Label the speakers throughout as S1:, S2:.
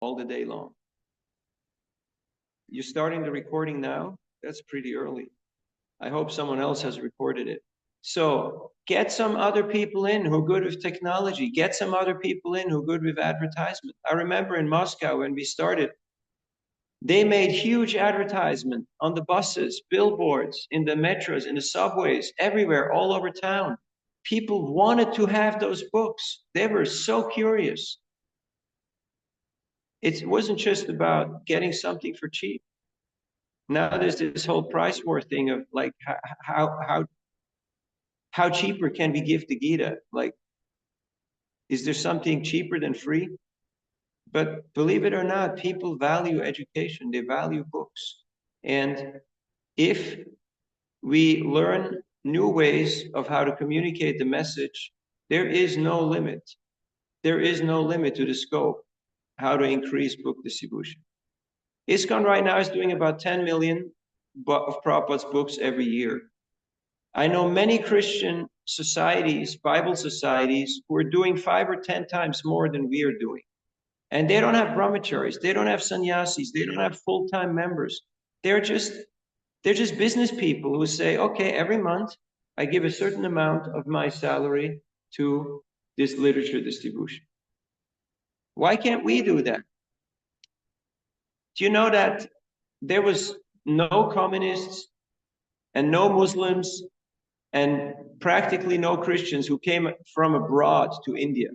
S1: all the day long. You're starting the recording now? That's pretty early. I hope someone else has recorded it. So get some other people in who are good with technology. Get some other people in who are good with advertisement. I remember in Moscow when we started, they made huge advertisement on the buses, billboards, in the metros, in the subways, everywhere, all over town. People wanted to have those books. They were so curious. It wasn't just about getting something for cheap. Now there's this whole price war thing of like how cheaper can we give the Gita? Like, is there something cheaper than free? But believe it or not, people value education. They value books. And if we learn new ways of how to communicate the message, there is no limit. There is no limit to the scope, how to increase book distribution. ISKCON right now is doing about 10 million of Prabhupada's books every year. I know many Christian societies, Bible societies, who are doing 5 or 10 times more than we are doing. And they don't have brahmacharis, they don't have sannyasis, they don't have full-time members. They're just business people who say, okay, every month I give a certain amount of my salary to this literature distribution. Why can't we do that? Do you know that there was no communists and no Muslims and practically no Christians who came from abroad to India?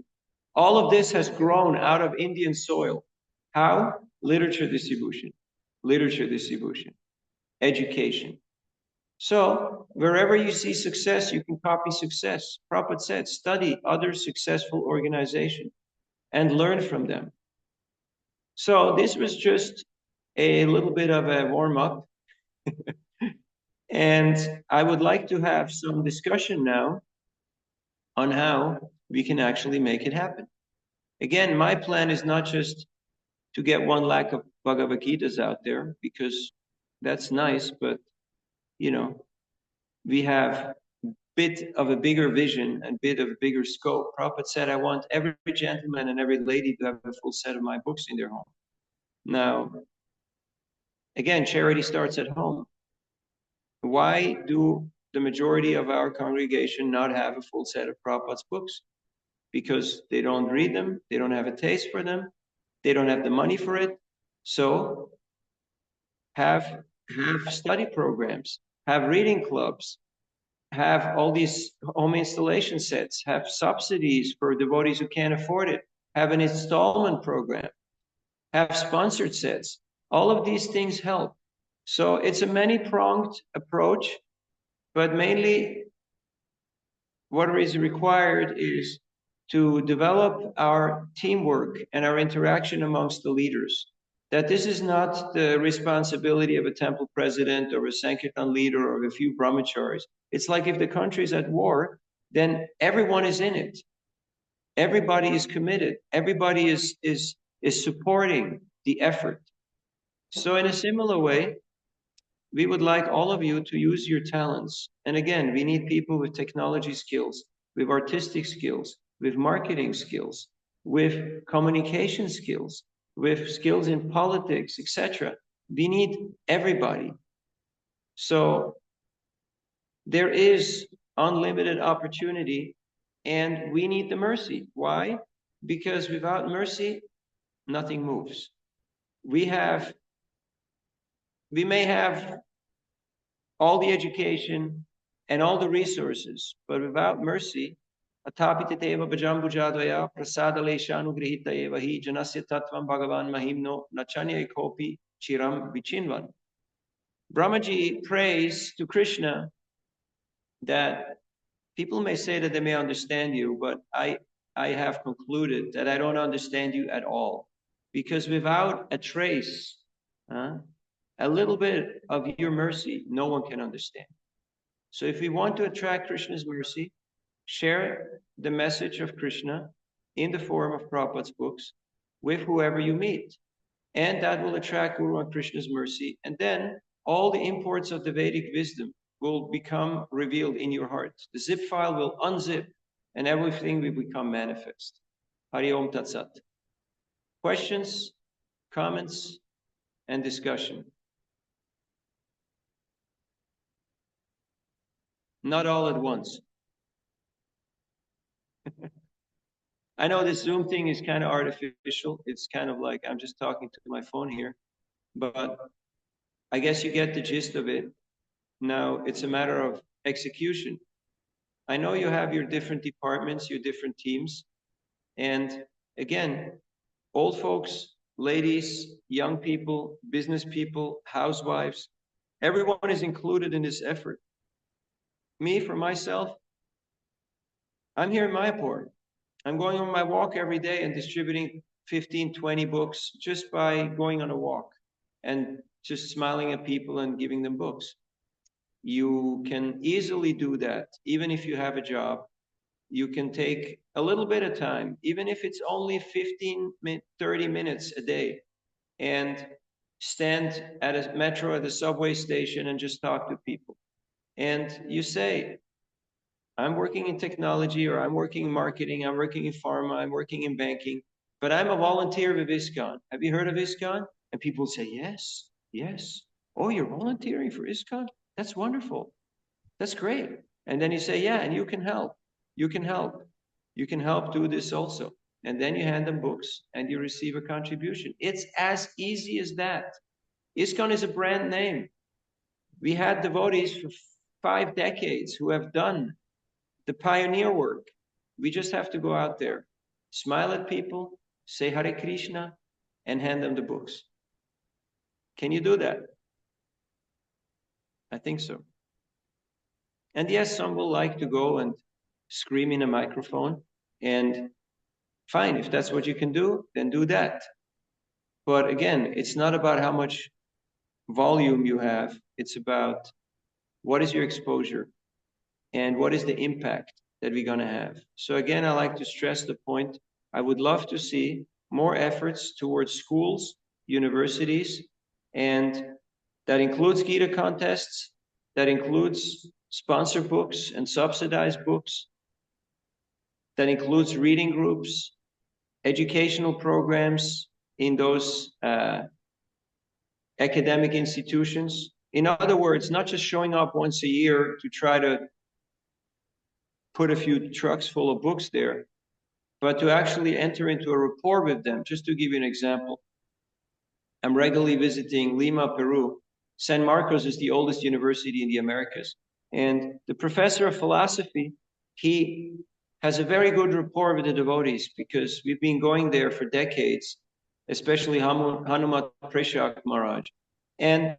S1: All of this has grown out of Indian soil. How? Literature distribution, education. So wherever you see success, you can copy success. Prabhupada said, study other successful organizations and learn from them. So this was just a little bit of a warm-up. And I would like to have some discussion now on how we can actually make it happen. Again, my plan is not just to get 1 lakh of Bhagavad Gitas out there, because that's nice, but, you know, we have a bit of a bigger vision and bit of a bigger scope. Prabhupada said, I want every gentleman and every lady to have a full set of my books in their home. Now, again, charity starts at home. Why do the majority of our congregation not have a full set of Prabhupada's books? Because they don't read them, they don't have a taste for them, they don't have the money for it. So have study programs, have reading clubs, have all these home installation sets, have subsidies for devotees who can't afford it, have an installment program, have sponsored sets. All of these things help. So it's a many-pronged approach, but mainly what is required is to develop our teamwork and our interaction amongst the leaders. That this is not the responsibility of a temple president or a Sankirtana leader or a few brahmacharis. It's like if the country is at war, then everyone is in it. Everybody is committed. Everybody is supporting the effort. So in a similar way, we would like all of you to use your talents. And again, we need people with technology skills, with artistic skills, with marketing skills, with communication skills, with skills in politics, etc. We need everybody. So there is unlimited opportunity, and we need the mercy. Why? Because without mercy, nothing moves. We may have all the education and all the resources, but without mercy, atapititeva bhajambujadvaya prasadaleshanugrihita eva hi janasya tattvam bhagavan mahimno nachanya kopi chiram vichinvan. Brahmaji prays to Krishna that people may say that they may understand you, but I have concluded that I don't understand you at all. Because without a trace, a little bit of your mercy, no one can understand. So if we want to attract Krishna's mercy, share the message of Krishna in the form of Prabhupada's books with whoever you meet. And that will attract Guru and Krishna's mercy. And then all the imports of the Vedic wisdom will become revealed in your heart. The zip file will unzip and everything will become manifest. Hari Om Tat Sat. Questions? comments, and discussion. Not all at once. I know this Zoom thing is kind of artificial. It's kind of like I'm just talking to my phone here, but I guess you get the gist of it. Now it's a matter of execution. I know you have your different departments, your different teams. And again, old folks, ladies, young people, business people, housewives, everyone is included in this effort. Me, for myself, I'm here in Mayapur. I'm going on my walk every day and distributing 15, 20 books just by going on a walk and just smiling at people and giving them books. You can easily do that, even if you have a job. You can take a little bit of time, even if it's only 15, 30 minutes a day, and stand at a metro, at a subway station and just talk to people. And you say, I'm working in technology, or I'm working in marketing, I'm working in pharma, I'm working in banking, but I'm a volunteer with ISKCON. Have you heard of ISKCON? And people say, yes, yes. Oh, you're volunteering for ISKCON? That's wonderful. That's great. And then you say, yeah, and you can help. You can help. You can help do this also. And then you hand them books and you receive a contribution. It's as easy as that. ISKCON is a brand name. We had devotees for 5 decades who have done the pioneer work. We just have to go out there, smile at people, say Hare Krishna, and hand them the books. Can you do that? I think so. And yes, some will like to go and scream in a microphone, and fine, if that's what you can do, then do that. But again, it's not about how much volume you have. It's about what is your exposure and what is the impact that we're going to have. So again, I like to stress the point. I would love to see more efforts towards schools, universities, and that includes Gita contests, that includes sponsored books and subsidized books, that includes reading groups, educational programs in those academic institutions. In other words, not just showing up once a year to try to put a few trucks full of books there, but to actually enter into a rapport with them. Just to give you an example, I'm regularly visiting Lima, Peru. San Marcos is the oldest university in the Americas. And the professor of philosophy, he has a very good rapport with the devotees because we've been going there for decades, especially Hanumat Preshak Maharaj. And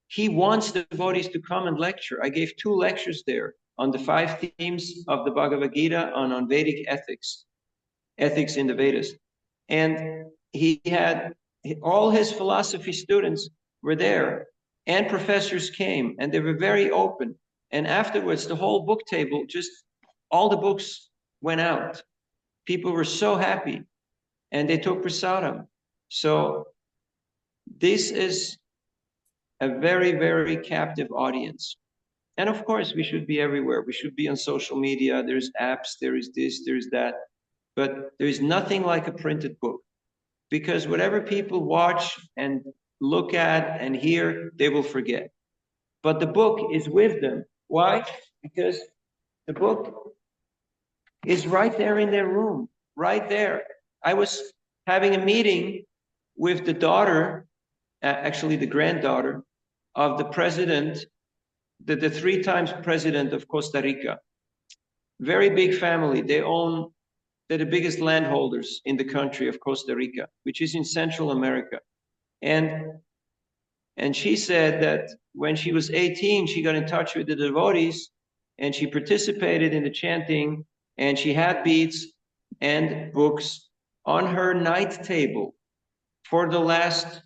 S1: he wants the devotees to come and lecture. I gave 2 lectures there on the 5 themes of the Bhagavad Gita and on Vedic ethics, ethics in the Vedas. And he had all his philosophy students were there, and professors came, and they were very open. And afterwards, the whole book table, just all the books went out. People were so happy, and they took prasadam. So this is a very, very captive audience. And of course, we should be everywhere. We should be on social media. There's apps, there is this, there's that. But there is nothing like a printed book. Because whatever people watch and look at and hear, they will forget. But the book is with them. Why? Because the book is right there in their room, right there. I was having a meeting with the daughter, actually the granddaughter, of the president, the 3 times president of Costa Rica. Very big family. They're the biggest landholders in the country of Costa Rica, which is in Central America. And she said that when she was 18, she got in touch with the devotees and she participated in the chanting, and she had beads and books on her night table for the last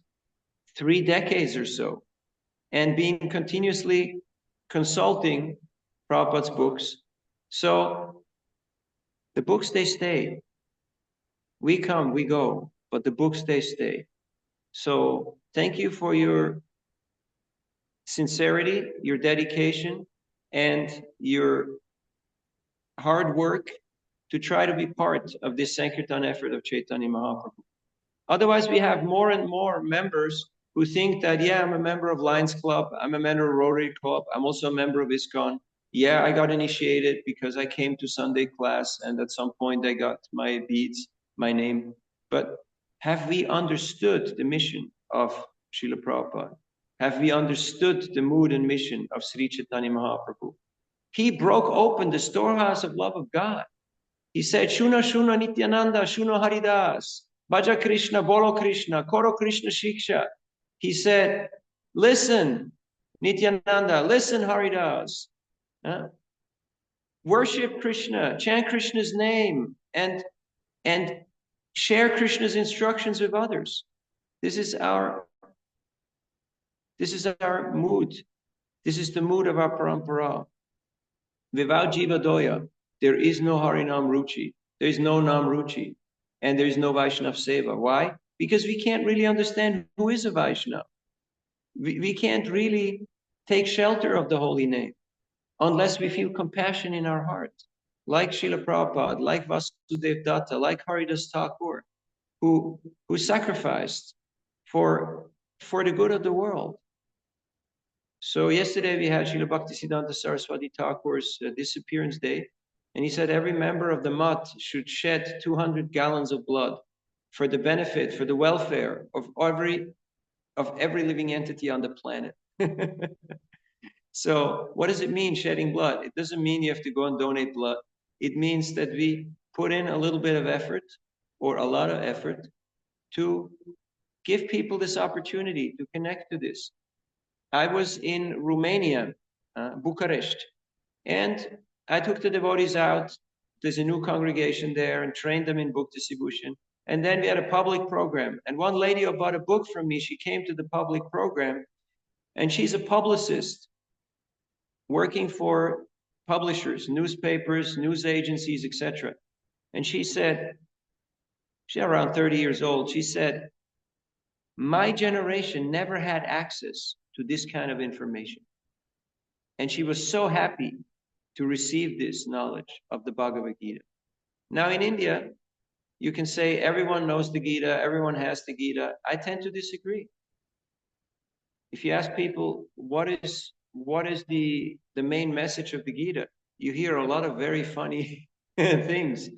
S1: 3 decades or so, and being continuously consulting Prabhupada's books. So the books, they stay. We come, we go, but the books, they stay. So thank you for your sincerity, your dedication, and your hard work to try to be part of this Sankirtan effort of Chaitanya Mahaprabhu. Otherwise, we have more and more members who think that, yeah, I'm a member of Lions Club, I'm a member of Rotary Club, I'm also a member of ISKCON. Yeah, I got initiated because I came to Sunday class and at some point I got my beads, my name. But have we understood the mission of Srila Prabhupada? Have we understood the mood and mission of Sri Chaitanya Mahaprabhu? He broke open the storehouse of love of God. He said, Shuna Shuna Nityananda, Shuna Haridas, Bhaja Krishna, Bolo Krishna, Koro Krishna Shiksha. He said, listen, Nityananda, listen, Haridas. Worship Krishna, chant Krishna's name, and share Krishna's instructions with others. This is our mood. This is the mood of our parampara. Without Jiva Doya, there is no Harinam Ruchi, there is no Nam Ruchi, and there is no Vaishnav Seva. Why? Because we can't really understand who is a Vaishnav. We can't really take shelter of the holy name unless we feel compassion in our heart, like Srila Prabhupada, like Vasudev Datta, like Haridas Thakur, who sacrificed for the good of the world. So yesterday we had Srila Bhaktisiddhanta Saraswati Thakur's disappearance day, and he said every member of the Math should shed 200 gallons of blood for the benefit, for the welfare of every living entity on the planet. So what does it mean, shedding blood? It doesn't mean you have to go and donate blood. It means that we put in a little bit of effort or a lot of effort to give people this opportunity to connect to this. I was in Romania, Bucharest, and I took the devotees out. There's a new congregation there and trained them in book distribution. And then we had a public program. And one lady who bought a book from me, she came to the public program, and she's a publicist working for publishers, newspapers, news agencies, etc. And she said, she's around 30 years old. She said, my generation never had access to this kind of information. And she was so happy to receive this knowledge of the Bhagavad Gita. Now in India, you can say everyone knows the Gita, everyone has the Gita. I tend to disagree. If you ask people, what is the main message of the Gita? You hear a lot of very funny things.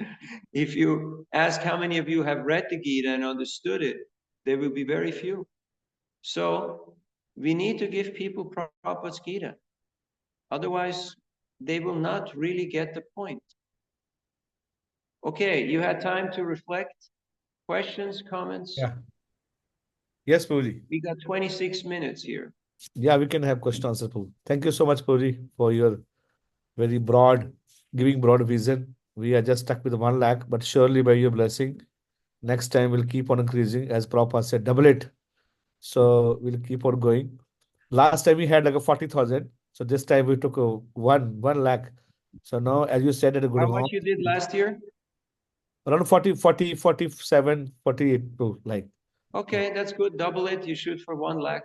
S1: If you ask how many of you have read the Gita and understood it, there will be very few. So we need to give people Prabhupada's Gita. Otherwise, they will not really get the point. Okay, you had time to reflect? Questions, comments?
S2: Yeah. Yes, Prabhuji.
S1: We got 26 minutes here.
S2: Yeah, we can have question answer, Prabhu. Thank you so much, Prabhuji, for your very broad, giving broad vision. We are just stuck with 1 lakh, but surely by your blessing, next time we'll keep on increasing. As Prabhupada said, double it. So we'll keep on going. Last time we had like a 40,000. So this time we took a 1 lakh. So now, as you said, at a good
S1: How
S2: amount.
S1: much you did last year?
S2: Around 40, 47, 48 too, like.
S1: Okay, that's good. Double it. You shoot for 1 lakh.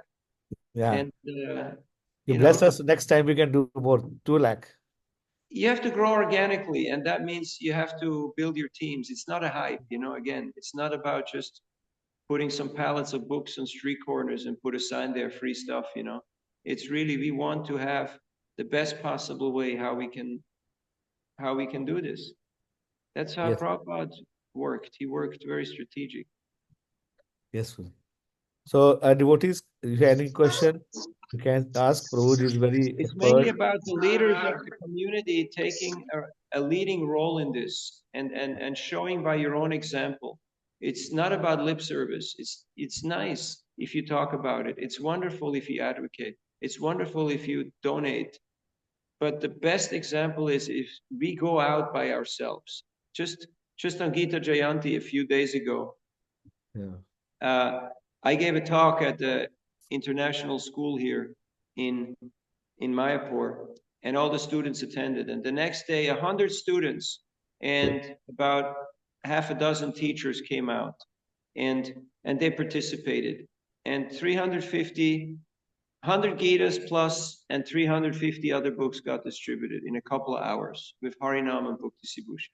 S2: Yeah.
S1: And
S2: you bless us. Next time we can do more, 2 lakh.
S1: You have to grow organically, and that means you have to build your teams. It's not a hype, again, it's not about just putting some pallets of books on street corners and put a sign there, free stuff, It's really, we want to have the best possible way how we can do this. That's how Prabhupada worked. He worked very strategic.
S2: Yes, sir. So, devotees, if you have any question, you can ask. Prabhuji is very
S1: It's
S2: expert.
S1: mainly about the leaders of the community taking a leading role in this and showing by your own example. It's not about lip service. It's nice if you talk about it. It's wonderful if you advocate. It's wonderful if you donate. But the best example is if we go out by ourselves. Just on Gita Jayanti a few days ago, I gave a talk at the international school here in Mayapur, and all the students attended. And the next day, 100 students and about half a dozen teachers came out, and they participated. And 350, 100 Gitas plus, and 350 other books got distributed in a couple of hours with Harinam and book distribution.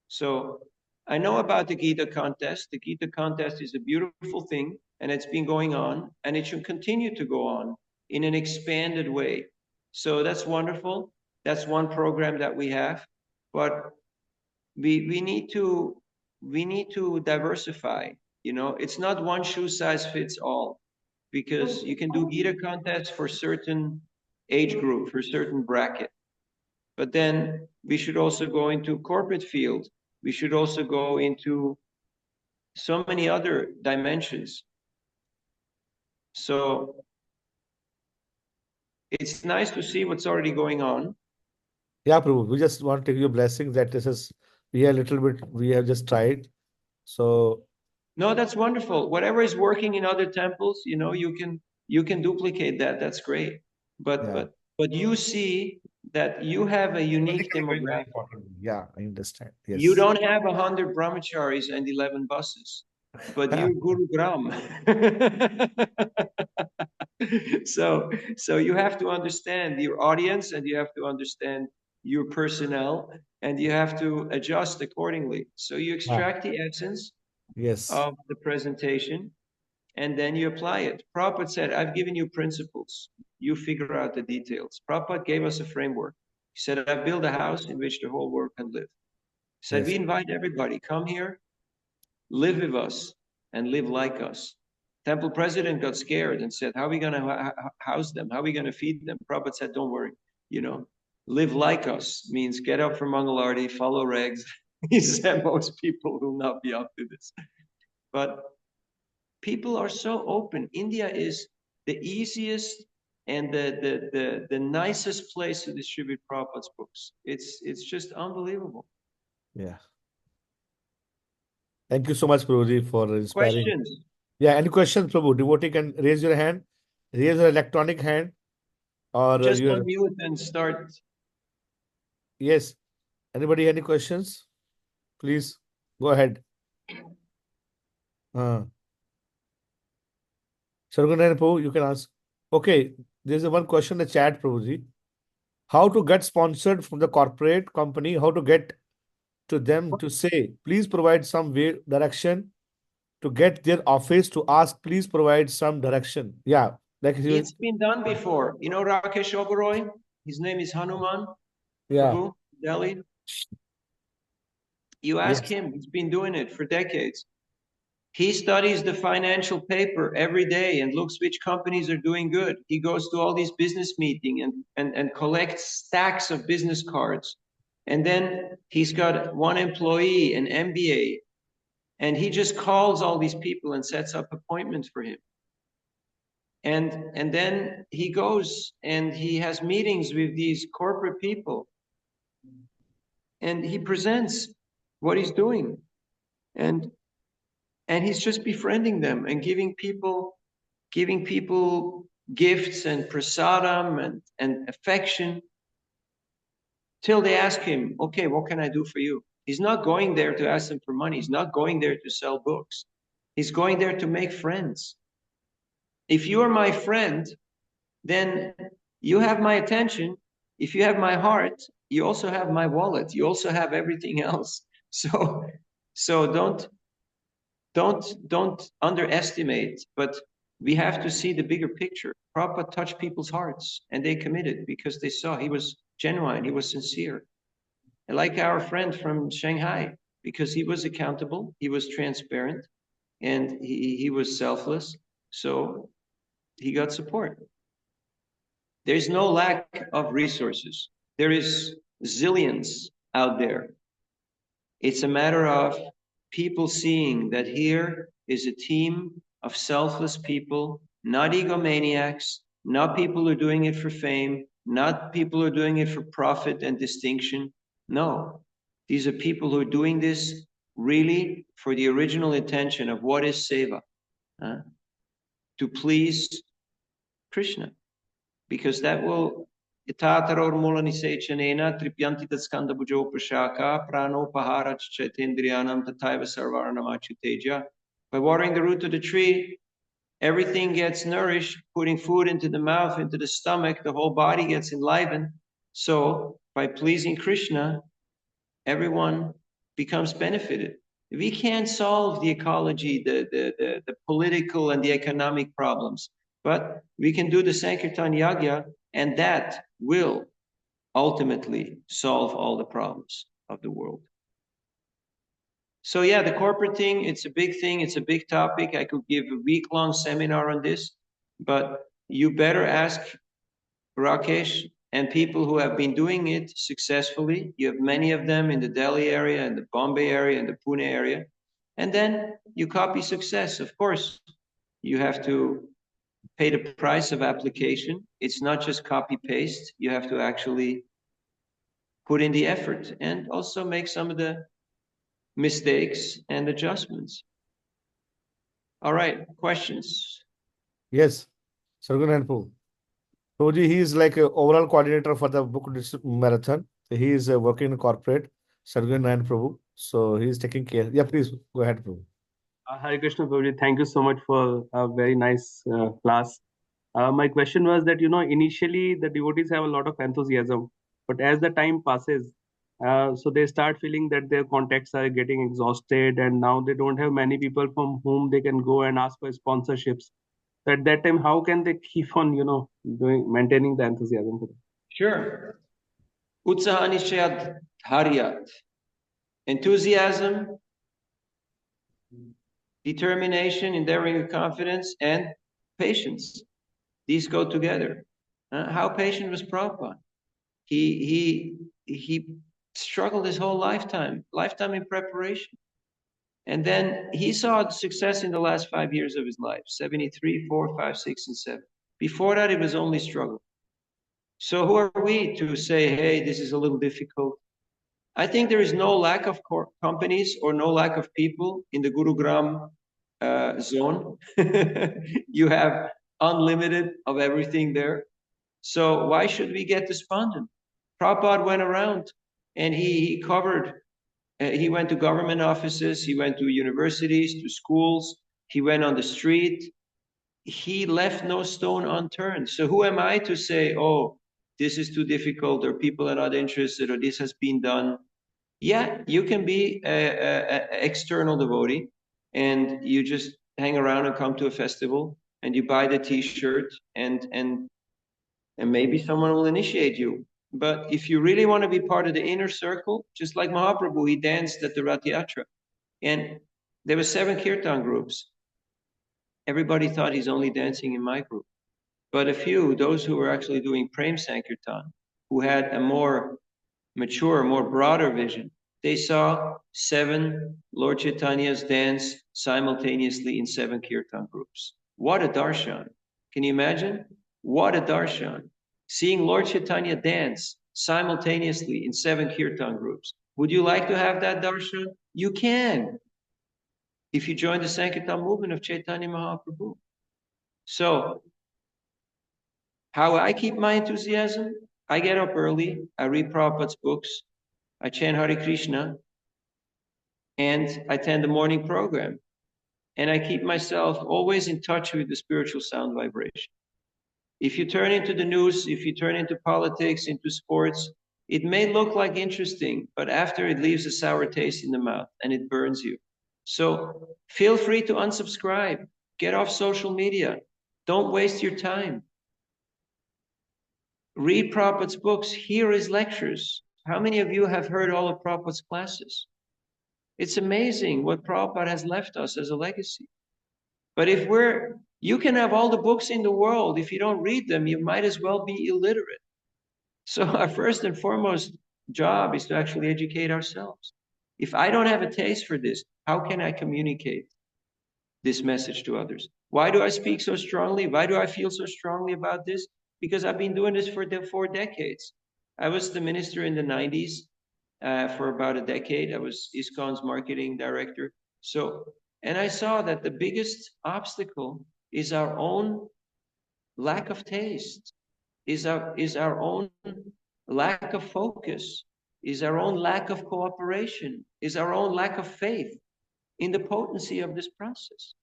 S1: So I know about the Gita contest. The Gita contest is a beautiful thing, and it's been going on, and it should continue to go on in an expanded way. So that's wonderful. That's one program that we have, but we need to diversify. You know, it's not one shoe size fits all, because you can do Gita contests for certain age group, for certain bracket. But then we should also go into corporate field. We should also go into so many other dimensions. So it's nice to see what's already going on.
S2: Yeah, Prabhu, we just want to give you a blessing that we have a little bit, we have just tried. So,
S1: No, that's wonderful. Whatever is working in other temples, you can duplicate that. That's great. But
S2: yeah.
S1: but but you see that you have a unique
S2: Politically very, very
S1: demographic.
S2: important. Yeah, I understand.
S1: You
S2: Yes.
S1: don't have 100 brahmacharis and 11 buses, but you're Guru Gram. So you have to understand your audience, and you have to understand your personnel, and you have to adjust accordingly. So you
S2: Ah,
S1: extract the essence
S2: yes.
S1: of the presentation, and then you apply it. Prabhupada said, I've given you principles. You figure out the details. Prabhupada gave us a framework. He said, I've built a house in which the whole world can live. He said,
S2: Yes.
S1: we invite everybody, come here, live with us, and live like us. Temple president got scared and said, how are we going to house them? How are we going to feed them? Prabhupada said, don't worry, live like us means get up for Mangalarti, follow regs. He said most people will not be up to this. But people are so open. India is the easiest and the nicest place to distribute Prabhupada's books. It's just unbelievable.
S2: Yeah. Thank you so much, Prabhuji, for inspiring.
S1: Questions?
S2: Yeah, any questions, Prabhu? Devotee can raise your hand, raise your electronic hand, or
S1: Just
S2: your
S1: unmute and start.
S2: yes. Anybody, any questions? Please go ahead. Sargunarayan Prabhu, you can ask. Okay, there's a one question in the chat, Prabhuji. How to get sponsored from the corporate company? How to get to them to say, please provide some way direction to get their office to ask, please provide some direction. Yeah, like you,
S1: It's been done before. You know Rakesh Oberoi? His name is Hanuman
S2: yeah,
S1: Prabhu, Delhi. You ask
S2: yes,
S1: him, he's been doing it for decades. He studies the financial paper every day and looks which companies are doing good. He goes to all these business meetings and collects stacks of business cards. And then he's got one employee, an MBA, and he just calls all these people and sets up appointments for him. And then he goes and he has meetings with these corporate people, and he presents what he's doing. And he's just befriending them and giving people gifts and prasadam and affection till they ask him, okay, what can I do for you? He's not going there to ask them for money. He's not going there to sell books. He's going there to make friends. If you are my friend, then you have my attention. If you have my heart, you also have my wallet. You also have everything else. So don't underestimate, but we have to see the bigger picture. Prabhupada touched people's hearts, and they committed because they saw he was genuine, he was sincere. And like our friend from Shanghai, because he was accountable, he was transparent, and he was selfless. So he got support. There's no lack of resources. There is zillions out there. It's a matter of people seeing that here is a team of selfless people, not egomaniacs, not people who are doing it for fame, not people who are doing it for profit and distinction. No, these are people who are doing this really for the original intention of what is seva, to please Krishna, because that will by watering the root of the tree, everything gets nourished, putting food into the mouth, into the stomach, the whole body gets enlivened. So by pleasing Krishna, everyone becomes benefited. We can't solve the ecology, the political and the economic problems, but we can do the Sankirtan Yagya, and that will ultimately solve all the problems of the world. So yeah, the corporate thing, it's a big thing. It's a big topic. I could give a week-long seminar on this, but you better ask Rakesh and people who have been doing it successfully. You have many of them in the Delhi area, and the Bombay area, and the Pune area. And then you copy success. Of course, you have to pay the price of application. It's not just copy paste. You have to actually put in the effort and also make some of the mistakes and adjustments. All right, questions?
S2: Yes, Sargun and Pooh. Prabhuji, he is like a overall coordinator for the book marathon. He is working in corporate, Sargun and Prabhu. So he is taking care. Yeah, please go ahead, Prabhu.
S3: Hare Krishna Prabhuji, thank you so much for a very nice class. My question was that, initially the devotees have a lot of enthusiasm, but as the time passes, so they start feeling that their contacts are getting exhausted, and now they don't have many people from whom they can go and ask for sponsorships. So at that time, how can they keep on, maintaining the enthusiasm for them?
S1: Sure. Utsaha nishayat dharyat. Enthusiasm, determination, endeavoring with confidence, and patience. These go together. How patient was Prabhupada? He struggled his whole lifetime in preparation. And then he saw success in the last 5 years of his life, 73, 4, 5, 6, and 7. Before that, it was only struggle. So who are we to say, hey, this is a little difficult? I think there is no lack of companies or no lack of people in the Gurugram zone. You have unlimited of everything there. So why should we get despondent? Prabhupada went around and he covered, he went to government offices, he went to universities, to schools, he went on the street. He left no stone unturned. So who am I to say, oh, this is too difficult, or people are not interested, or this has been done? Yeah, you can be an external devotee and you just hang around and come to a festival and you buy the t-shirt and maybe someone will initiate you. But if you really want to be part of the inner circle, just like Mahaprabhu, he danced at the Rath Yatra. And there were 7 kirtan groups. Everybody thought he's only dancing in my group. But a few, those who were actually doing Prem Sankirtan, who had a more mature, more broader vision, they saw 7 Lord Chaitanya's dance simultaneously in 7 kirtan groups. What a darshan. Can you imagine? What a darshan. Seeing Lord Chaitanya dance simultaneously in 7 kirtan groups. Would you like to have that darshan? You can, if you join the Sankirtan movement of Chaitanya Mahaprabhu. So, how I keep my enthusiasm? I get up early, I read Prabhupada's books, I chant Hare Krishna, and I attend the morning program. And I keep myself always in touch with the spiritual sound vibration. If you turn into the news, if you turn into politics, into sports, it may look like interesting, but after it leaves a sour taste in the mouth and it burns you. So feel free to unsubscribe, get off social media. Don't waste your time. Read Prabhupada's books, hear his lectures. How many of you have heard all of Prabhupada's classes? It's amazing what Prabhupada has left us as a legacy. But if you can have all the books in the world. If you don't read them, you might as well be illiterate. So our first and foremost job is to actually educate ourselves. If I don't have a taste for this, how can I communicate this message to others? Why do I speak so strongly? Why do I feel so strongly about this? Because I've been doing this for 4 decades. I was the minister in the 90s for about a decade. I was ISKCON's marketing director. And I saw that the biggest obstacle is our own lack of taste, is our own lack of focus, is our own lack of cooperation, is our own lack of faith in the potency of this process.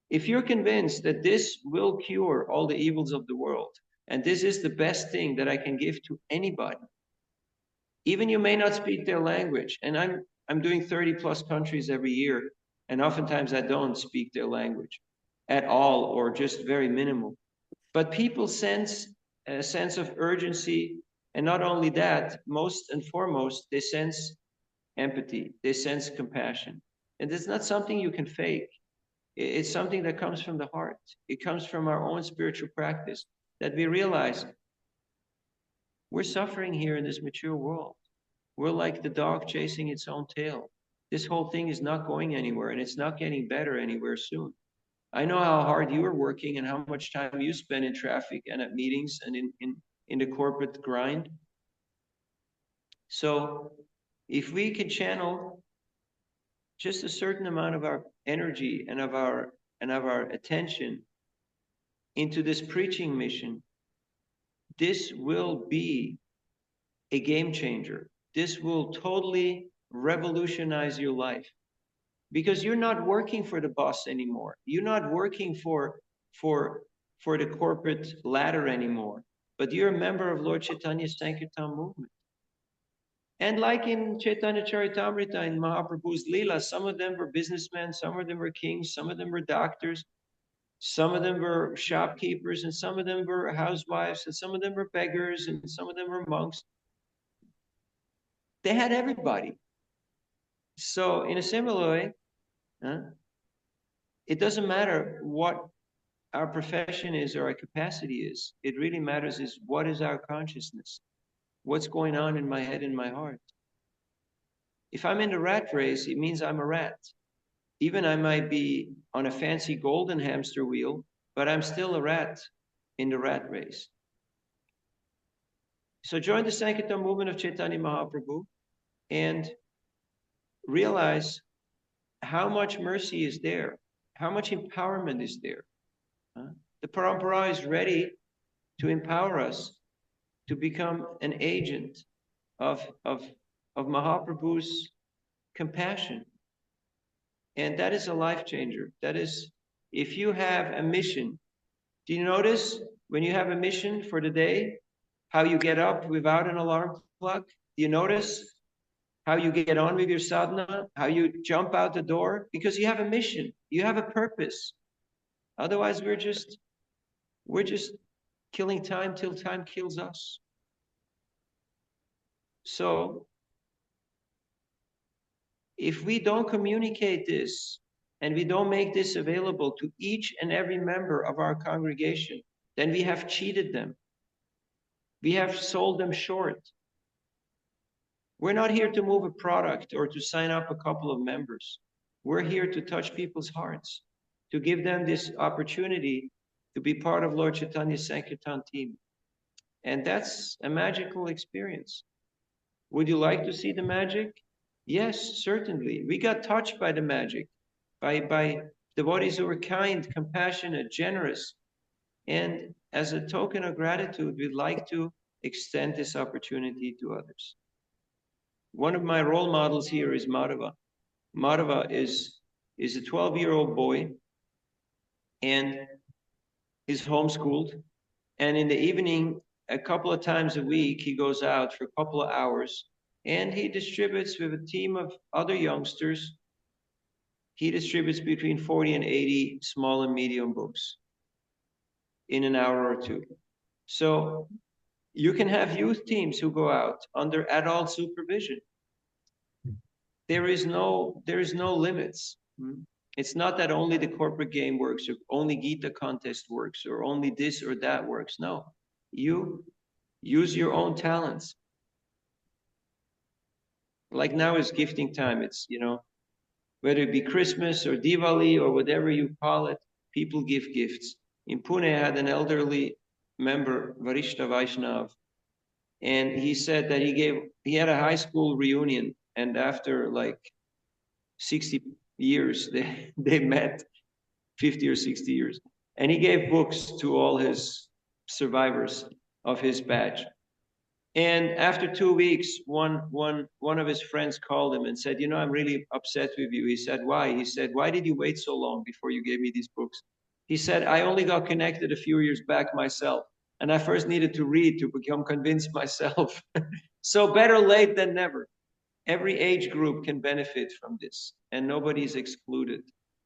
S1: If you're convinced that this will cure all the evils of the world, and this is the best thing that I can give to anybody, even you may not speak their language, and I'm doing 30 plus countries every year, and oftentimes I don't speak their language at all, or just very minimal. But people sense a sense of urgency, and not only that, most and foremost, they sense empathy, they sense compassion. And it's not something you can fake. It's something that comes from the heart. It comes from our own spiritual practice, that we realize we're suffering here in this mature world. We're like the dog chasing its own tail. This whole thing is not going anywhere, and it's not getting better anywhere soon. I know how hard you are working and how much time you spend in traffic and at meetings and in the corporate grind. So if we can channel just a certain amount of our energy and of our attention into this preaching mission, this will be a game changer. This will totally revolutionize your life, because you're not working for the boss anymore. You're not working for the corporate ladder anymore, but you're a member of Lord Chaitanya's Sankirtana movement. And like in Chaitanya Charitamrita, in Mahaprabhu's Leela, some of them were businessmen, some of them were kings, some of them were doctors, some of them were shopkeepers, and some of them were housewives, and some of them were beggars, and some of them were monks. They had everybody. So in a similar way, it doesn't matter what our profession is or our capacity is. It really matters is, what is our consciousness? What's going on in my head and my heart? If I'm in the rat race, it means I'm a rat. Even I might be on a fancy golden hamster wheel, but I'm still a rat in the rat race. So join the Sankirtan movement of Chaitanya Mahaprabhu and realize how much mercy is there, how much empowerment is there. The Parampara is ready to empower us to become an agent of Mahaprabhu's compassion. And that is a life changer. That is, if you have a mission, do you notice when you have a mission for the day, how you get up without an alarm clock? Do you notice how you get on with your sadhana, how you jump out the door? Because you have a mission, you have a purpose. Otherwise, we're just killing time till time kills us. So if we don't communicate this and we don't make this available to each and every member of our congregation, then we have cheated them. We have sold them short. We're not here to move a product or to sign up a couple of members. We're here to touch people's hearts, to give them this opportunity to be part of Lord Chaitanya's Sankirtan team. And that's a magical experience. Would you like to see the magic? Yes, certainly. We got touched by the magic, by devotees who were kind, compassionate, generous. And as a token of gratitude, we'd like to extend this opportunity to others. One of my role models here is Madhava. Madhava is a 12-year-old boy and is homeschooled. And in the evening, a couple of times a week, he goes out for a couple of hours and he distributes with a team of other youngsters. He distributes between 40 and 80 small and medium books in an hour or two. So you can have youth teams who go out under adult supervision. There is no limits. It's not that only the corporate game works, or only Gita contest works, or only this or that works. No, you use your own talents. Like now is gifting time. It's, whether it be Christmas or Diwali or whatever you call it, people give gifts. In Pune, I had an elderly member, Varishta Vaishnav, and he said that he had a high school reunion, and after like 60 years, they met, 50 or 60 years, and he gave books to all his survivors of his batch. And after 2 weeks, one of his friends called him and said, I'm really upset with you. He said, why? He said, why did you wait so long before you gave me these books? He said, I only got connected a few years back myself. And I first needed to read to become convinced myself. So better late than never. Every age group can benefit from this, and nobody's excluded.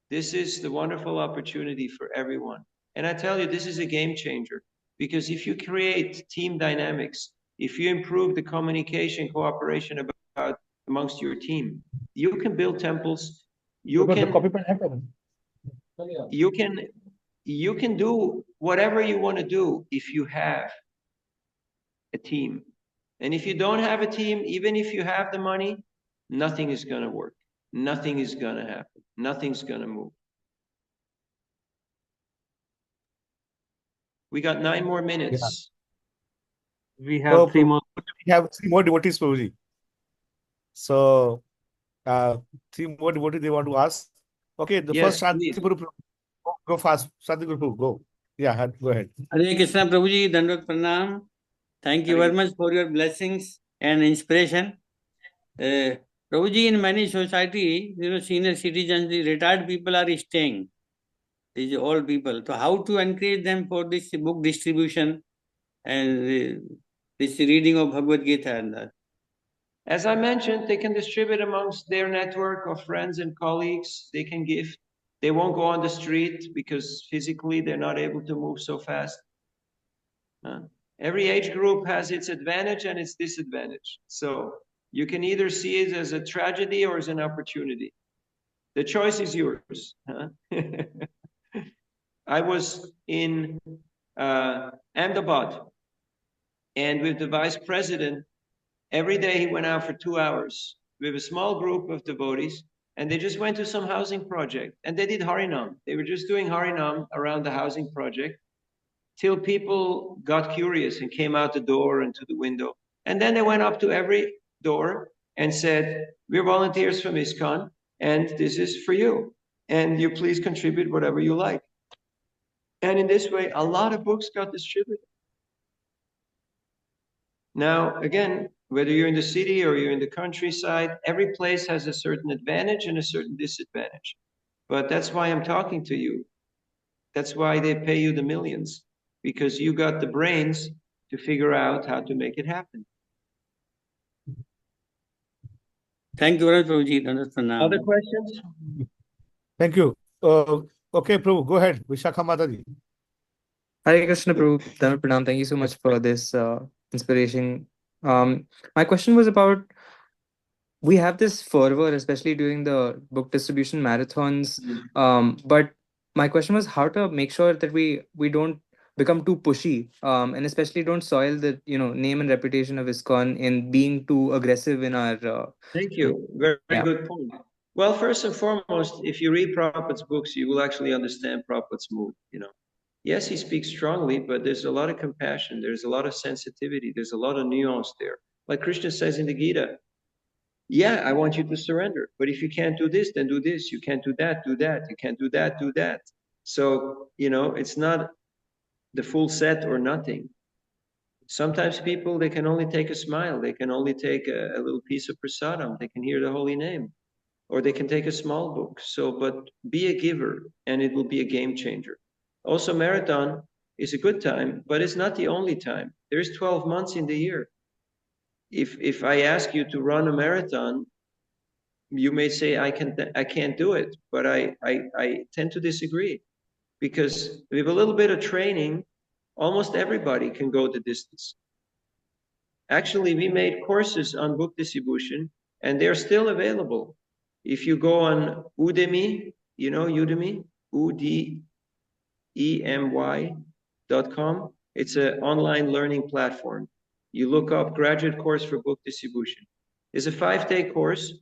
S1: This is the wonderful opportunity for everyone. And I tell you, this is a game changer, because if you create team dynamics, if you improve the communication, cooperation about amongst your team, you can build temples, you can do whatever you want to do if you have a team. And if you don't have a team, even if you have the money, nothing is going to work. Nothing is going to happen. Nothing's going to move. We got 9 more minutes.
S3: We have 3 more.
S2: We have 3 more devotees, Prabhuji. So, 3 more devotees they want to ask. Okay, the
S1: Yes,
S2: first Shanti
S1: please.
S2: Guru, go fast. Shanti Guru, go. Yeah, go ahead.
S4: Hare Krishna, Prabhuji, Dandavat Pranam. Thank you very much for your blessings and inspiration. Prabhuji, in many society, senior citizens, the retired people are staying. These old people. So how to encourage them for this book distribution and this reading of Bhagavad Gita?
S1: As I mentioned, they can distribute amongst their network of friends and colleagues. They can gift. They won't go on the street because physically they're not able to move so fast. Every age group has its advantage and its disadvantage. So you can either see it as a tragedy or as an opportunity. The choice is yours. I was in Ahmedabad, and with the vice president, every day he went out for 2 hours with a small group of devotees, and they just went to some housing project, and they did Harinam. They were just doing Harinam around the housing project till people got curious and came out the door and to the window. And then they went up to every door and said, we're volunteers from ISKCON, and this is for you. And you please contribute whatever you like. And in this way, a lot of books got distributed. Now, again, whether you're in the city or you're in the countryside, every place has a certain advantage and a certain disadvantage. But that's why I'm talking to you. That's why they pay you the millions, because you got the brains to figure out how to make it happen.
S4: Thank you very much, Prabhuji.
S1: Other questions?
S2: Thank you. Okay, Prabhu, go ahead. Vishakha Mataji.
S5: Hare Krishna, Prabhu. Dandavat Pranam. Thank you so much for this inspiration. My question was about, we have this fervor, especially during the book distribution marathons. But my question was how to make sure that we don't become too pushy, and especially don't soil the name and reputation of ISKCON in being too aggressive in our.
S1: Thank you. Very good point. Well, first and foremost, if you read Prabhupada's books, you will actually understand Prabhupada's mood. Yes, he speaks strongly, but there's a lot of compassion. There's a lot of sensitivity. There's a lot of nuance there. Like Krishna says in the Gita, yeah, I want you to surrender. But if you can't do this, then do this. You can't do that, do that. You can't do that, do that. So, it's not the full set or nothing. Sometimes people, they can only take a smile. They can only take a little piece of prasadam. They can hear the holy name. Or they can take a small book. So, but be a giver, and it will be a game changer. Also, marathon is a good time, but it's not the only time. There's 12 months in the year. If I ask you to run a marathon, you may say I can't do it, but I tend to disagree, because with a little bit of training, almost everybody can go the distance. Actually, we made courses on book distribution, and they're still available. If you go on Udemy, Udemy, udemy.com, it's an online learning platform. You look up graduate course for book distribution. It's a 5-day course,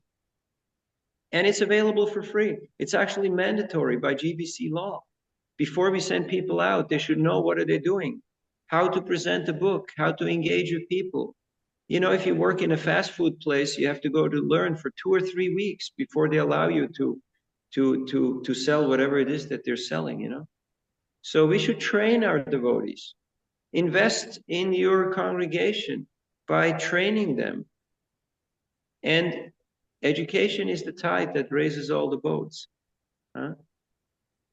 S1: and it's available for free. It's actually mandatory by GBC law. Before we send people out, they should know what are they doing, how to present a book, how to engage with people. If you work in a fast food place, you have to go to learn for 2 or 3 weeks before they allow you to sell whatever it is that they're selling, So we should train our devotees. Invest in your congregation by training them. And education is the tide that raises all the boats.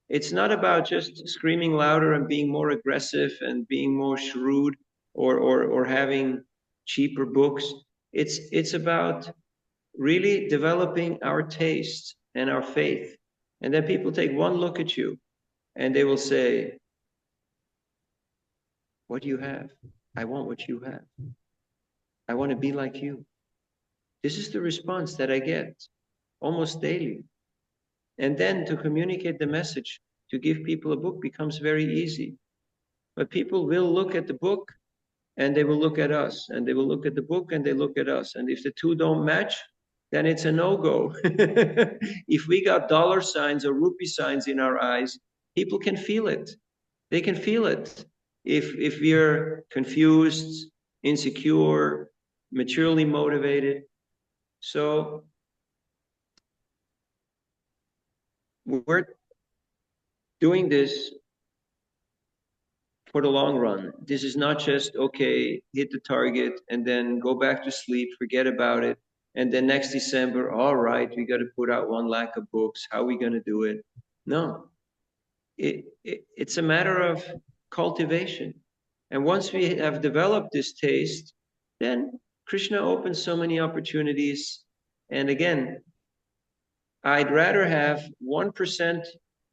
S1: It's not about just screaming louder and being more aggressive and being more shrewd or having cheaper books. It's about really developing our taste and our faith. And then people take one look at you and they will say, what do you have? I want what you have. I want to be like you. This is the response that I get almost daily. And then to communicate the message, to give people a book becomes very easy. But people will look at the book and they will look at us, and they will look at the book and they look at us. And if the two don't match, then it's a no-go. If we got dollar signs or rupee signs in our eyes, people can feel it. They can feel it. If we're confused, insecure, materially motivated. So we're doing this for the long run. This is not just, okay, hit the target and then go back to sleep, forget about it. And then next December, all right, we got to put out 1 lakh of books. How are we going to do it? No, it's a matter of cultivation. And once we have developed this taste, then Krishna opens so many opportunities. And again, I'd rather have 1%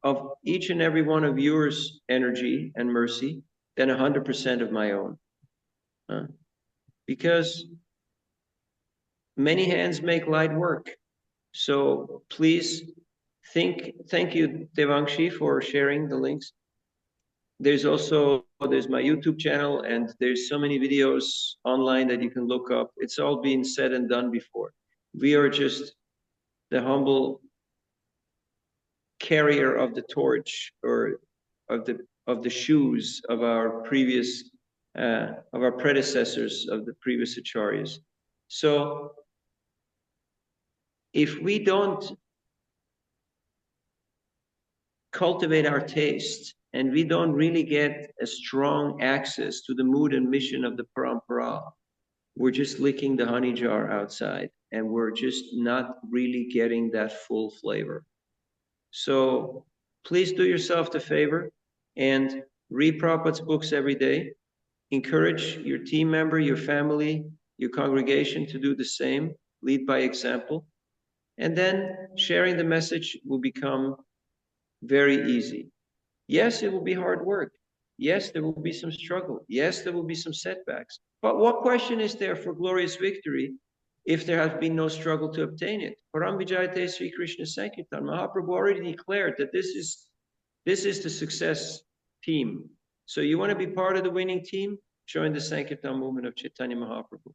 S1: of each and every one of yours energy and mercy than 100% of my own. Because many hands make light work. So please thank you, Devangshi, for sharing the links. There's my YouTube channel, and there's so many videos online that you can look up. It's all been said and done before. We are just the humble carrier of the torch, or of the shoes of our previous of our predecessors, of the previous acharyas. So if we don't cultivate our taste and we don't really get a strong access to the mood and mission of the parampara, we're just licking the honey jar outside and we're just not really getting that full flavor. So please do yourself the favor and read Prabhupada's books every day. Encourage your team member, your family, your congregation to do the same. Lead by example. And then sharing the message will become very easy. Yes, it will be hard work. Yes, there will be some struggle. Yes, there will be some setbacks. But what question is there for glorious victory if there has been no struggle to obtain it? Param Vijayate Sri Krishna Sankirtana. Mahaprabhu already declared that this is the success team. So you want to be part of the winning team? Join the Sankirtan movement of Chaitanya Mahaprabhu.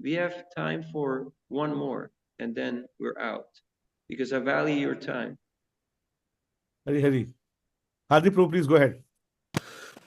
S1: We have time for one more, and then we're out, because I value your time.
S2: Hari Hari. Hadi Prabhu, please go ahead.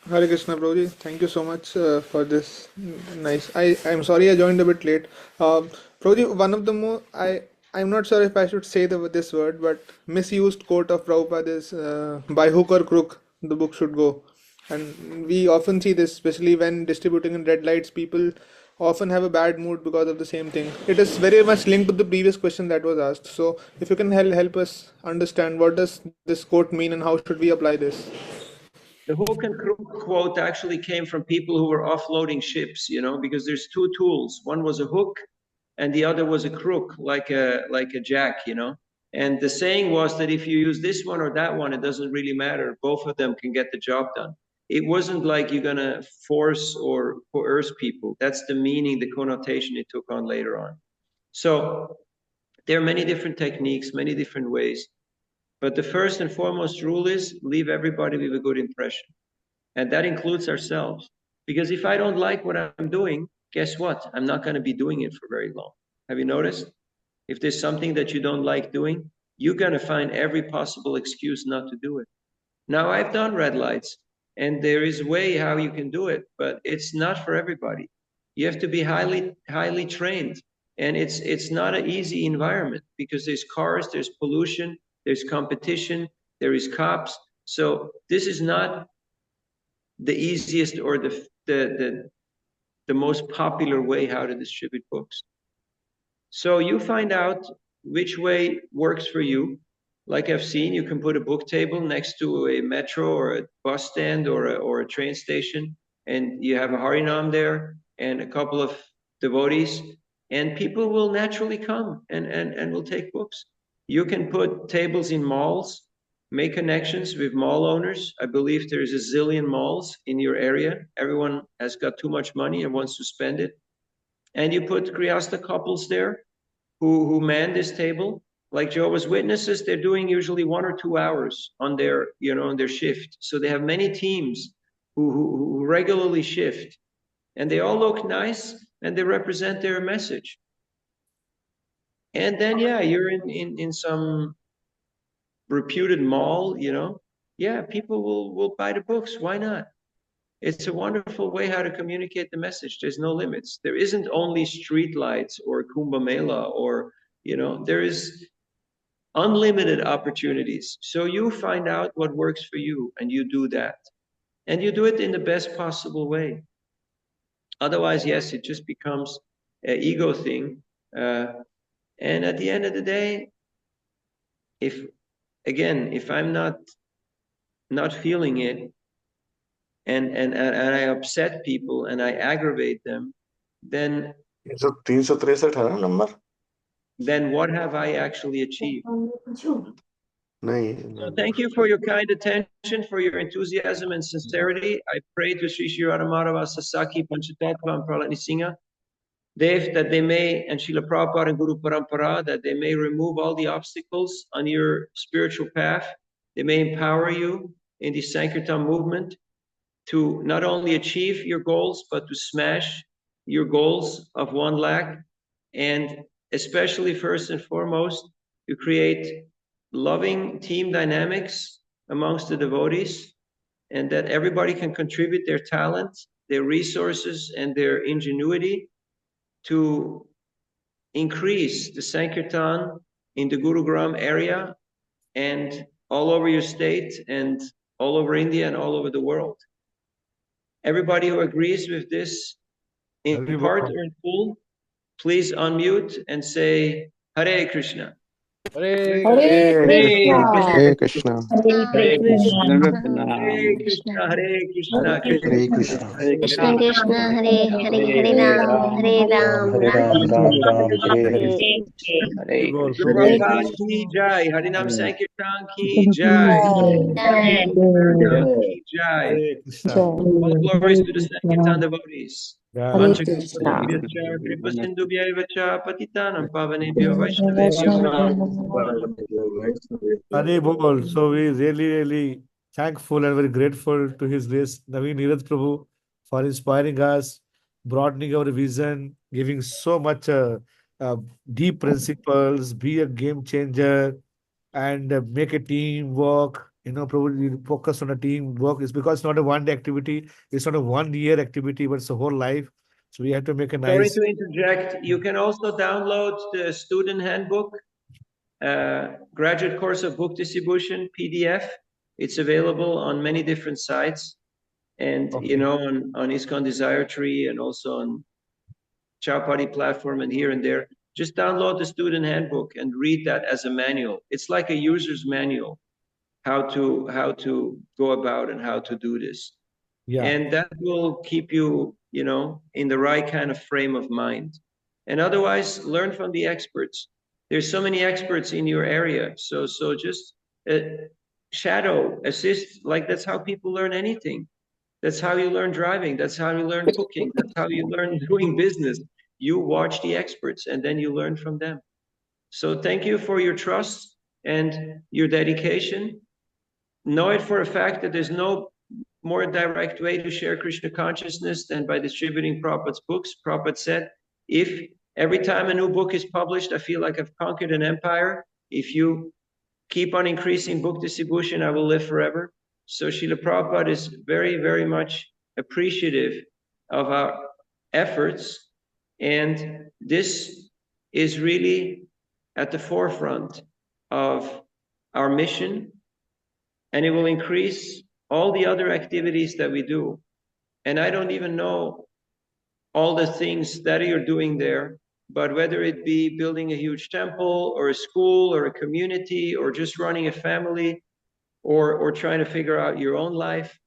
S6: Hare Krishna Prabhuji, thank you so much for this nice. I'm sorry I joined a bit late. Prabhuji, one of the more I'm not sure if I should say this word, but misused quote of Prabhupada is by hook or crook the book should go. And we often see this, especially when distributing in red lights, people often have a bad mood because of the same thing. It is very much linked to the previous question that was asked. So if you can help us understand, what does this quote mean and how should we apply this?
S1: The hook and crook quote actually came from people who were offloading ships, because there's two tools. One was a hook and the other was a crook, like a jack, And the saying was that if you use this one or that one, it doesn't really matter. Both of them can get the job done. It wasn't like you're going to force or coerce people. That's the meaning, the connotation it took on later on. So there are many different techniques, many different ways. But the first and foremost rule is leave everybody with a good impression. And that includes ourselves. Because if I don't like what I'm doing, guess what? I'm not going to be doing it for very long. Have you noticed? If there's something that you don't like doing, you're going to find every possible excuse not to do it. Now, I've done red lights, and there is a way how you can do it, but it's not for everybody. You have to be highly trained. And it's not an easy environment because there's cars, there's pollution, there's competition, there is cops. So this is not the easiest or the most popular way how to distribute books. So you find out which way works for you. Like I've seen, you can put a book table next to a metro or a bus stand or a train station, and you have a Harinam there and a couple of devotees, and people will naturally come and will take books. You can put tables in malls, make connections with mall owners. I believe there's a zillion malls in your area. Everyone has got too much money and wants to spend it. And you put Grihastha couples there who man this table. Like Jehovah's Witnesses, they're doing usually 1 or 2 hours on their, on their shift. So they have many teams who regularly shift, and they all look nice and they represent their message. And then, yeah, you're in some reputed mall, yeah, people will buy the books. Why not? It's a wonderful way how to communicate the message. There's no limits. There isn't only street lights or Kumbh Mela or, there is unlimited opportunities. So you find out what works for you and you do that. And you do it in the best possible way. Otherwise, yes, it just becomes an ego thing. And at the end of the day, if I'm not feeling it, and I upset people and I aggravate them, then
S7: 363 है ना number?
S1: Then what have I actually achieved?
S7: नहीं.
S1: So thank you for your kind attention, for your enthusiasm and sincerity. I pray to Sri Sri Radhamadhava Sasaki Panchatattva and Prahlad Singha Dev, that they may, and Srila Prabhupada and Guru Parampara, that they may remove all the obstacles on your spiritual path. They may empower you in the Sankirtana movement to not only achieve your goals, but to smash your goals of 1 lakh, and especially first and foremost, to create loving team dynamics amongst the devotees, and that everybody can contribute their talent, their resources, and their ingenuity to increase the Sankirtan in the Gurugram area and all over your state and all over India and all over the world. Everybody who agrees with this in part or in full, please unmute and say Hare Krishna.
S7: Hare Krishna.
S1: Hare Krishna, Hare Krishna,
S7: Hare Krishna.
S8: Krishna Krishna Hare Hare Hare Ram Hare Ram Ram Ram Hare Hare.
S1: Prabhupada ki jai, Harinam Sankirtan ki jai, ki jai. All glories to the Sankirtan devotees. Kripa Sindhubhyaiva cha patitanam pavanebhyo Vaishnavebhyo.
S2: Hare Bol. So we really thankful and very grateful to His Grace Naveen Neeraj Prabhu for inspiring us, broadening our vision, giving so much deep principles, be a game changer, and make a team work. Prabhu, you focus on a team work. It's because it's not a one-day activity. It's not a 1 year activity, but it's a whole life. So we have to make a
S1: Sorry
S2: nice.
S1: to interject. You can also download the student handbook, graduate course of book distribution, PDF. It's available on many different sites, and on ISKCON Desire Tree, and also on Chowpatty platform, and here and there. Just download the student handbook and read that as a manual. It's like a user's manual, how to go about and how to do this.
S2: Yeah.
S1: And that will keep you, in the right kind of frame of mind. And otherwise, learn from the experts. There's so many experts in your area. So just shadow, assist. Like, that's how people learn anything. That's how you learn driving. That's how you learn cooking. That's how you learn doing business. You watch the experts and then you learn from them. So thank you for your trust and your dedication. Know it for a fact that there's no more direct way to share Krishna consciousness than by distributing Prabhupada's books. Prabhupada said, if every time a new book is published, I feel like I've conquered an empire. If you keep on increasing book distribution, I will live forever. So Srila Prabhupada is very, very much appreciative of our efforts. And this is really at the forefront of our mission. And it will increase all the other activities that we do. And I don't even know all the things that you're doing there, but whether it be building a huge temple or a school or a community or just running a family or trying to figure out your own life,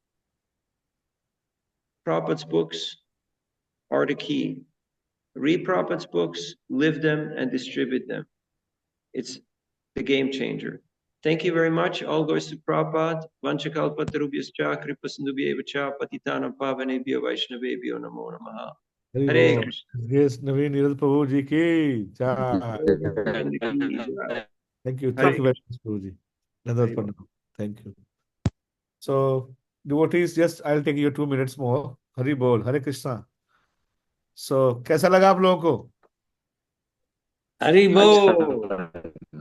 S1: Prabhupada's books are the key. Read Prabhupada's books, live them, and distribute them. It's the game changer. Thank you very much. All goes to Prabhupada. Vanchakalpatarubhyascha kripasindubhyevacha patitanam pavanebhyo vaishnavebhyo namo namaha.
S2: Hare
S1: Hare
S2: Bol.
S1: Krishna.
S2: Yes, Naveen Neeraj Prabhu ji ki jai.
S1: Govinda ki jai.
S2: Thank you.
S1: Hare
S2: Thank you very much, Prabhu ji. Another
S1: Hare
S2: fun. Thank you. So, devotees, just I'll take you 2 minutes more. Hari Bol. Hare Krishna. So, कैसा लगा आप लोगों को?
S4: हरि बोल।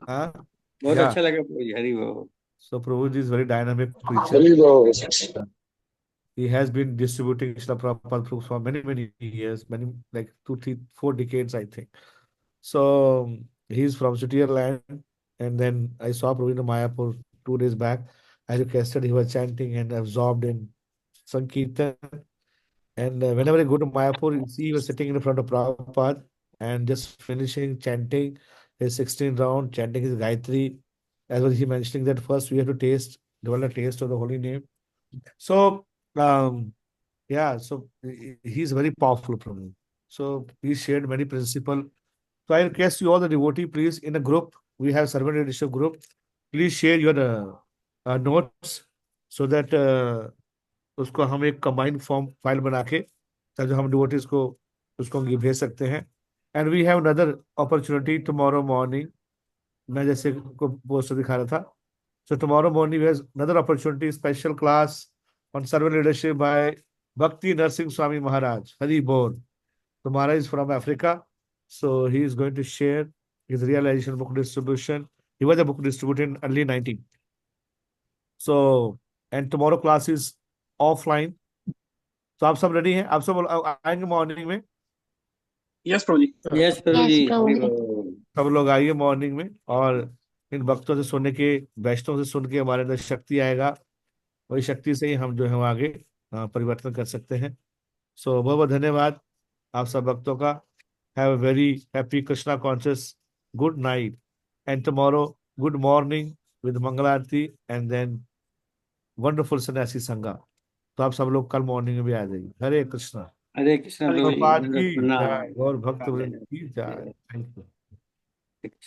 S2: हाँ?
S4: बहुत
S2: Yeah.
S4: अच्छा लगा प्रभु जी, हरि बोल।
S2: So, Prabhuji is very dynamic preacher. He has been distributing Srila Prabhupada proofs for many, many years, many, like 2, 3, 4 decades, I think. So, he's from Switzerland. And then I saw Prabhu in Mayapur 2 days back. I requested, he was chanting and absorbed in Sankirtana. And whenever I go to Mayapur, you see he was sitting in front of Prabhupada and just finishing chanting his 16 round, chanting his Gayatri. As was he mentioning that first we have to develop a taste of the holy name. So, yeah, so he's very powerful Prabhu. So he shared many principles. So I request you all the devotee, please, in a group, we have servant leadership group. Please share your notes so that उसको हम एक combined form file बना के ताकि हम devotees को उसको भेज सकते हैं. And we have another opportunity tomorrow morning. मैं जैसे को पोस्टर दिखा रहा था. So tomorrow morning we have another opportunity, special class on servant leadership by Bhakti Narsingh Swami Maharaj. Hari Bol. So Maharaj is from Africa. So he is going to share his realization book distribution. He was a book distributor in early 19. So, and tomorrow class is offline. तो आप सब ready हैं? आप सब आएंगे morning में?
S3: Yes प्रभु जी।
S4: Yes प्रभु
S8: Yes,
S4: जी,
S8: प्रभु
S4: हरि
S8: जी।
S4: बोल।
S2: सब लोग आइए मॉर्निंग में. और इन भक्तों से सुनने के, वैष्णव से सुन के हमारे अंदर शक्ति आएगा. वही शक्ति से ही हम जो है वो आगे परिवर्तन कर सकते हैं. सो बहुत बहुत धन्यवाद आप सब भक्तों का. Have a very happy Krishna conscious good night and tomorrow good morning with mangal aarti and then wonderful sannyasi sanga. तो आप सब लोग कल मॉर्निंग में भी आ जाइए. हरे कृष्णा.
S4: हरे कृष्ण प्रभु जी,
S2: प्रभुपाद
S4: दंडवत
S2: की
S4: प्रणाम।
S2: जय और भक्त वृंद की जय. Thank you.
S4: हरे कृष्ण।